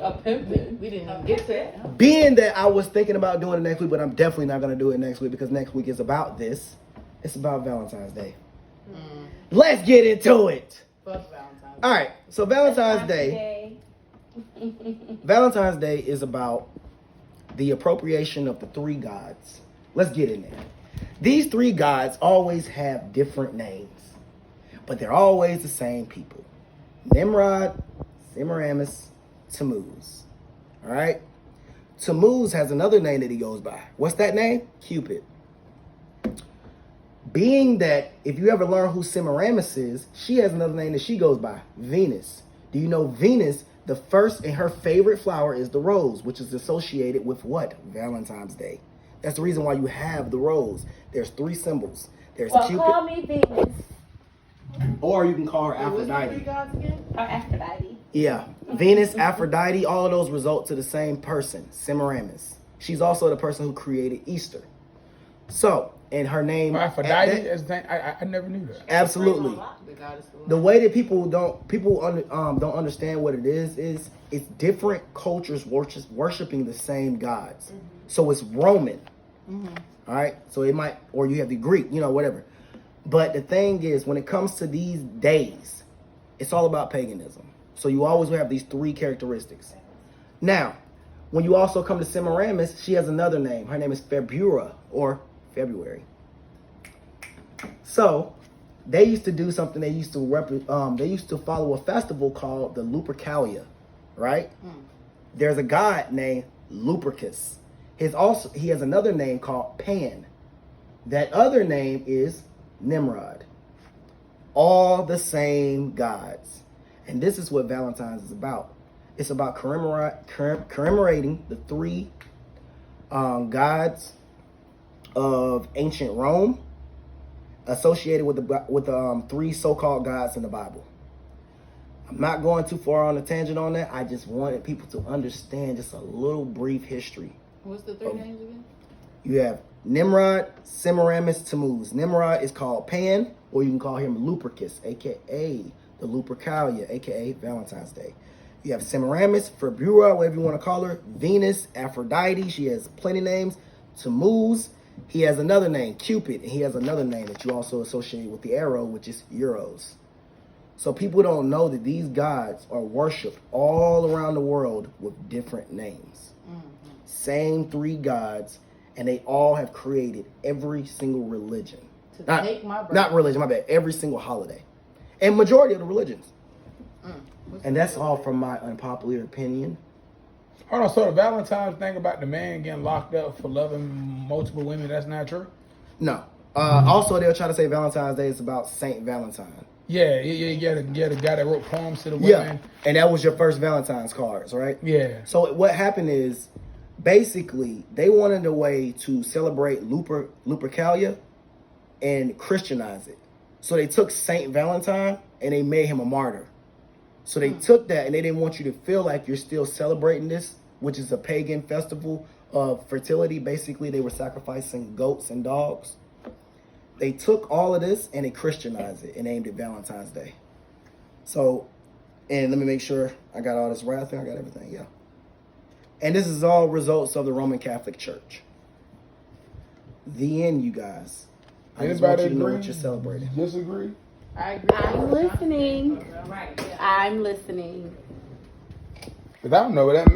A pimpin'. We didn't even get that. Being that I was thinking about doing it next week, but I'm definitely not going to do it next week because next week is about this. It's about Valentine's Day. Let's get into it. Fuck Valentine's. All right. So Valentine's Day. Valentine's Day is about the appropriation of the three gods. Let's get in there. These three gods always have different names, but they're always the same people. Nimrod, Semiramis, Tammuz. All right? Tammuz has another name that he goes by. What's that name? Cupid. Being that if you ever learn who Semiramis is, she has another name that she goes by, Venus. Do you know Venus, the first and her favorite flower is the rose, which is associated with what? Valentine's Day. That's the reason why you have the rose. There's three symbols. There's Cupid. Call me Venus. Or you can call her Aphrodite. Three gods again? Or Aphrodite. Yeah. Venus, Aphrodite, all of those result to the same person, Semiramis. She's also the person who created Easter. So, and her name... Aphrodite is the thing. I never knew that. Absolutely. The way that people don't understand what it is it's different cultures worshiping the same gods. Mm-hmm. So it's Roman. Mm-hmm. All right? So it might, or you have the Greek, whatever. But the thing is, when it comes to these days, it's all about paganism. So you always will have these three characteristics. Now, when you also come to Semiramis, she has another name. Her name is February, or February. So they used to do something. They used to follow a festival called the Lupercalia, right? There's a god named Lupercus. He has another name called Pan. That other name is Nimrod. All the same gods. And this is what Valentine's is about. It's about commemorating the three gods of ancient Rome associated with the three so-called gods in the Bible. I'm not going too far on a tangent on that. I just wanted people to understand just a little brief history. What's the three names again? You have Nimrod, Semiramis, Tammuz. Nimrod is called Pan, or you can call him Lupercus, a.k.a. the Lupercalia, a.k.a. Valentine's Day. You have Semiramis, February, whatever you want to call her. Venus, Aphrodite, she has plenty names. Tammuz, he has another name, Cupid, and he has another name that you also associate with the arrow, which is Euros. So people don't know that these gods are worshipped all around the world with different names. Mm-hmm. Same three gods, and they all have created every single religion. Not religion, my bad. Every single holiday. And majority of the religions. And that's all from my unpopular opinion. Hold on, so the Valentine's thing about the man getting locked up for loving multiple women, that's not true? No. Also, they'll try to say Valentine's Day is about Saint Valentine. Yeah, the guy that wrote poems to the women. Yeah, and that was your first Valentine's cards, right? Yeah. So what happened is, basically, they wanted a way to celebrate Lupercalia and Christianize it. So they took Saint Valentine and they made him a martyr. So they took that and they didn't want you to feel like you're still celebrating this, which is a pagan festival of fertility. Basically, they were sacrificing goats and dogs. They took all of this and they Christianized it and named it Valentine's Day. So, and let me make sure I got all this right. I think I got everything, yeah. And this is all results of the Roman Catholic Church. The end, you guys. I just want you to know what you're celebrating. Disagree? I agree. I'm listening. I'm listening. Because I don't know what that means.